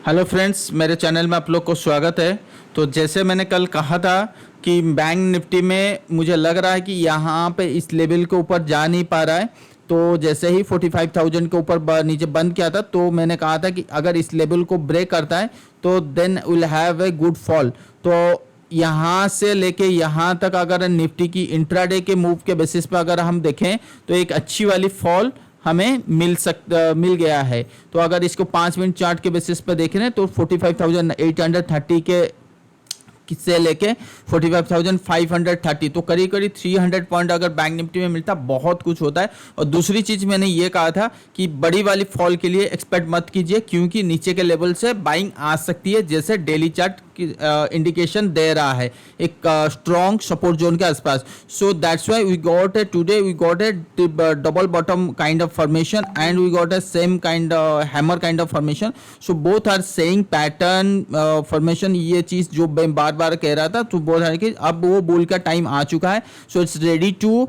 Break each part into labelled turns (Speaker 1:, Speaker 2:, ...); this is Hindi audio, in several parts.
Speaker 1: हेलो फ्रेंड्स, मेरे चैनल में आप लोग को स्वागत है। तो जैसे मैंने कल कहा था कि बैंक निफ्टी में मुझे लग रहा है कि यहाँ पे इस लेवल के ऊपर जा नहीं पा रहा है। तो जैसे ही 45,000 के ऊपर नीचे बंद किया था, तो मैंने कहा था कि अगर इस लेवल को ब्रेक करता है तो then will have a good fall. तो यहाँ से लेके यहाँ तक अगर निफ्टी की इंट्राडे के मूव के बेसिस पे अगर हम देखें तो एक अच्छी वाली फॉल हमें मिल गया है। तो अगर इसको 5 मिनट चार्ट के बेसिस पे देख रहे हैं तो 45,830 के से लेके 45,530, तो करीब करीब 300 पॉइंट अगर बैंक निफ्टी में मिलता बहुत कुछ होता है। और दूसरी चीज मैंने ये कहा था कि बड़ी वाली फॉल के लिए एक्सपेक्ट मत कीजिए, क्योंकि नीचे के लेवल से बाइंग आ सकती है, जैसे डेली चार्ट की इंडिकेशन दे रहा है एक स्ट्रॉन्ग सपोर्ट जोन के आसपास। So that's why we got a today we got a double bottom kind of formation and we got a same kind hammer kind of formation. So both are saying pattern formation. ये चीज जो बार बार कह रहा था, तो बोल रहा है कि अब वो बुल का टाइम आ चुका है। So it's ready to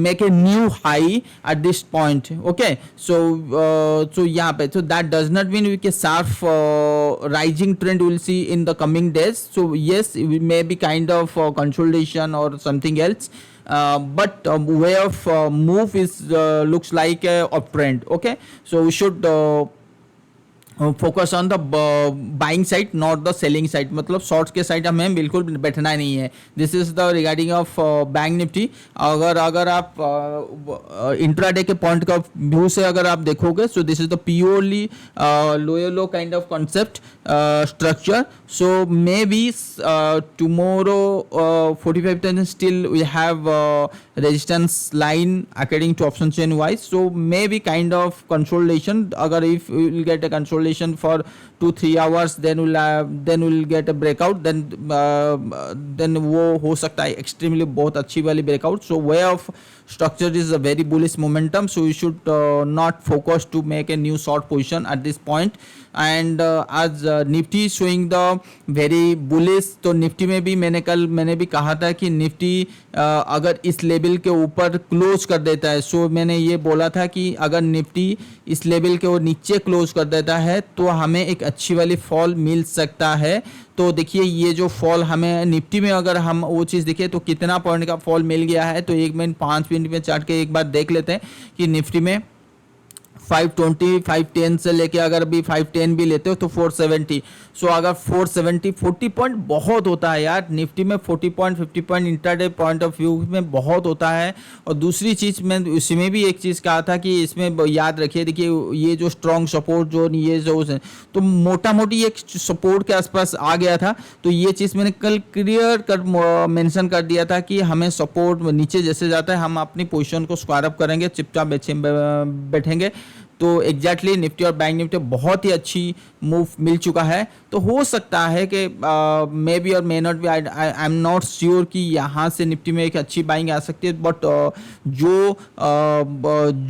Speaker 1: make a new high at this point. Okay, so यहाँ पे so that does not mean we can sharp rising trend we'll see in the coming days. So yes, we may be kind of consolidation or something else, but way of move is looks like a uptrend. Okay, so we should focus on the buying side not the selling side. मतलब शॉर्ट्स के साइड हमें बिल्कुल बैठना नहीं है। This is the regarding of bank Nifty. अगर आप इंट्राडे के पॉइंट का व्यू से अगर आप देखोगे, so this is the purely lower low kind of concept structure. So maybe tomorrow 45,000 still we have resistance line according to option chain wise. So maybe kind of consolidation. Agar if we will get a consolidation for 2-3 hours, then we'll get a breakout. Then वो हो सकता है extremely बहुत अच्छी वाली breakout. So way of structure is a very bullish momentum. So you should not focus to make a new short position at this point. And आज Nifty showing the very bullish. तो निफ्टी में भी मैंने भी कहा था कि निफ्टी अगर इस लेवल के ऊपर क्लोज कर देता है, सो मैंने ये बोला था कि अगर निफ्टी इस लेवल के नीचे क्लोज कर देता है तो हमें एक अच्छी वाली फॉल मिल सकता है। तो देखिए ये जो फॉल हमें निफ्टी में अगर हम वो चीज़ देखिए तो कितना पॉइंट का फॉल मिल गया है। तो 5 मिनट में चार्ट के एक बार देख लेते हैं कि निफ्टी में 520 510 से लेके अगर भी 510 भी लेते हो तो 470। सो अगर 470 40 पॉइंट बहुत होता है यार। निफ्टी में 40 point 50 point intraday point of view में बहुत होता है। और दूसरी चीज़ मैं इसमें भी एक चीज़ कहा था कि इसमें याद रखिए, देखिए ये जो स्ट्रॉन्ग सपोर्ट जोन ये जो तो मोटा मोटी एक सपोर्ट के आसपास आ गया था। तो ये चीज़ मैंने कल क्लियर कर मेंशन कर दिया था कि हमें सपोर्ट नीचे जैसे जाता है हम अपनी पोजीशन को स्क्वायर अप करेंगे, चुपचाप बैठेंगे। तो एग्जैक्टली निफ्टी और बैंक निफ्टी बहुत ही अच्छी मूव मिल चुका है। तो हो सकता है कि मे बी और may not be, I am not sure कि यहाँ से निफ्टी में एक अच्छी बाइंग आ सकती है। बट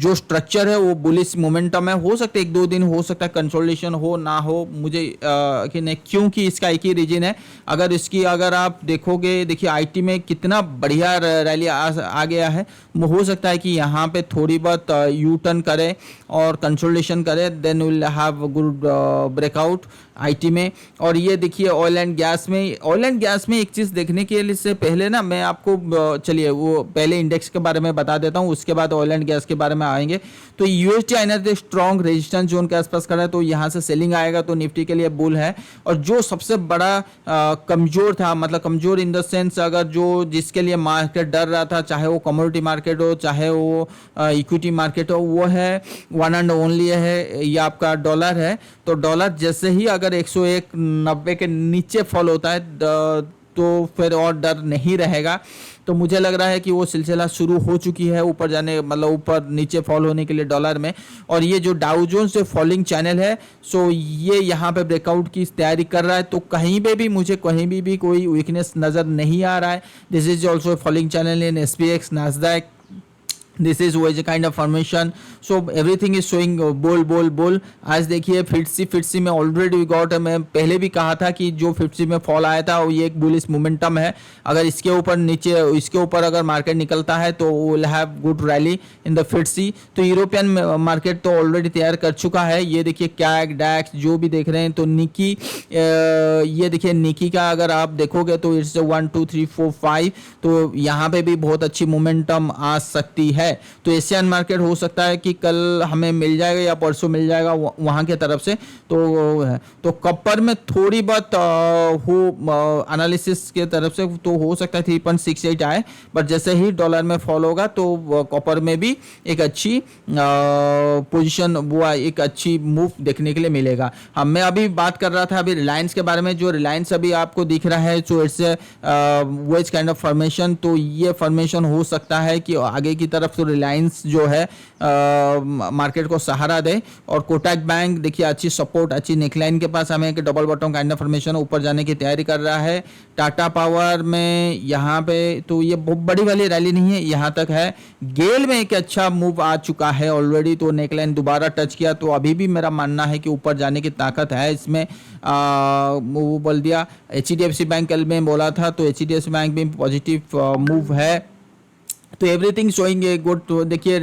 Speaker 1: जो स्ट्रक्चर है वो बुलिश मोमेंटम है। हो सकता है 1-2 दिन हो सकता है कंसोलिडेशन हो ना हो, मुझे कि नहीं, क्योंकि इसका एक ही रीजन है। अगर आप देखोगे, देखिए आईटी में कितना बढ़िया रैली आ गया है। हो सकता है कि यहाँ पे थोड़ी बहुत यू टर्न करे और कंसोलिडेशन करे, then will have good breakout IT में। और ये देखिए ऑयल एंड गैस में एक चीज़ देखने के लिए से पहले ना मैं आपको चलिए वो पहले इंडेक्स के बारे में बता देता हूँ, उसके बाद ऑयल एंड गैस के बारे में आएंगे। तो USD INR strong resistance zone के आसपास खड़ा है, तो यहाँ से सेलिंग आएगा तो निफ्टी के लिए बुल है। और जो सबसे बड़ा कमजोर था, मतलब कमजोर इन द सेंस अगर जो जिसके लिए मार्केट डर रहा था, चाहे वो कमोडिटी मार्केट हो चाहे वो इक्विटी मार्केट हो, वो है वन एंड ओनली है ये आपका डॉलर है। तो डॉलर जैसे ही अगर 101.90 के नीचे फॉल होता है तो फिर और डर नहीं रहेगा। तो मुझे लग रहा है कि वो सिलसिला शुरू हो चुकी है ऊपर जाने, मतलब ऊपर नीचे फॉल होने के लिए डॉलर में। और ये जो डाउ जोन्स जो फॉलिंग चैनल है, सो ये यहाँ पे ब्रेकआउट की तैयारी कर रहा है। तो कहीं पे भी मुझे कहीं भी कोई वीकनेस नज़र नहीं आ रहा है। This is also falling channel in SPX, Nasdaq this is was kind of formation, so everything is showing बोल। आज देखिए फिट्सी में ऑलरेडी गॉट, मैं पहले भी कहा था कि जो फिट्सी में फॉल आया था वो ये एक बुलिश मोमेंटम है। अगर इसके ऊपर नीचे इसके ऊपर अगर मार्केट निकलता है तो will have good rally in the footsie. तो यूरोपियन मार्केट तो ऑलरेडी तैयार कर चुका है। ये देखिए कैग डैक्स जो भी देख रहे हैं, तो निकी, ये देखिए निकी का अगर आप देखोगे तो इट्स 1 2 3 4 5, तो यहाँ पे भी बहुत अच्छी मोमेंटम आ सकती है। तो एशियन मार्केट हो सकता है कि कल हमें मिल जाएगा या परसों मिल जाएगा वहाँ के तरफ से। तो कॉपर में थोड़ी बहुत हो एनालिसिस के तरफ से तो हो सकता है 3.68 आए, बट जैसे ही डॉलर में फॉल होगा तो कॉपर में भी एक अच्छी पोजीशन, वो एक अच्छी मूव देखने के लिए मिलेगा। हम मैं अभी बात कर रहा था अभी रिलायंस के बारे में। जो रिलायंस अभी आपको दिख रहा है, so it's wedge kind of formation. तो ये फॉर्मेशन हो सकता है कि आगे की तरफ तो रिलायंस जो है मार्केट को सहारा दे। और कोटक बैंक देखिए अच्छी सपोर्ट, अच्छी नेकलाइन के पास हमें एक double bottom kind of formation ऊपर जाने की तैयारी कर रहा है। टाटा पावर में यहाँ पे तो ये बहुत बड़ी वाली रैली नहीं है, यहाँ तक है। गेल में एक अच्छा मूव आ चुका है ऑलरेडी, तो नेकलाइन दोबारा टच किया, तो अभी भी मेरा मानना है कि ऊपर जाने की ताकत है इसमें। वो बोल दिया HDFC बैंक कल में बोला था, तो HDFC बैंक भी पॉजिटिव मूव है। तो एवरीथिंग शोइंग ए गुड। तो देखिए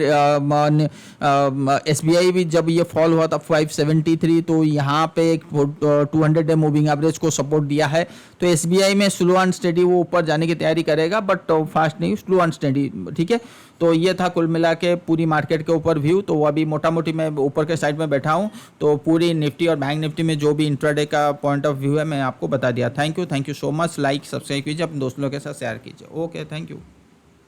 Speaker 1: SBI भी जब ये फॉल हुआ था 573, तो यहाँ पे एक 200 डे मूविंग एवरेज को सपोर्ट दिया है। तो SBI में स्लो एंड स्टेडी वो ऊपर जाने की तैयारी करेगा, बट फास्ट नहीं, स्लो एंड स्टेडी, ठीक है। तो ये था कुल मिला के पूरी मार्केट के ऊपर व्यू। तो अभी मोटा मोटी मैं ऊपर के साइड में बैठा हूँ, तो पूरी निफ्टी और बैंक निफ्टी में जो भी इंट्राडे का पॉइंट ऑफ व्यू है मैं आपको बता दिया। Thank you so much. Like subscribe कीजिए, अपने दोस्तों के साथ शेयर कीजिए। Okay, thank you.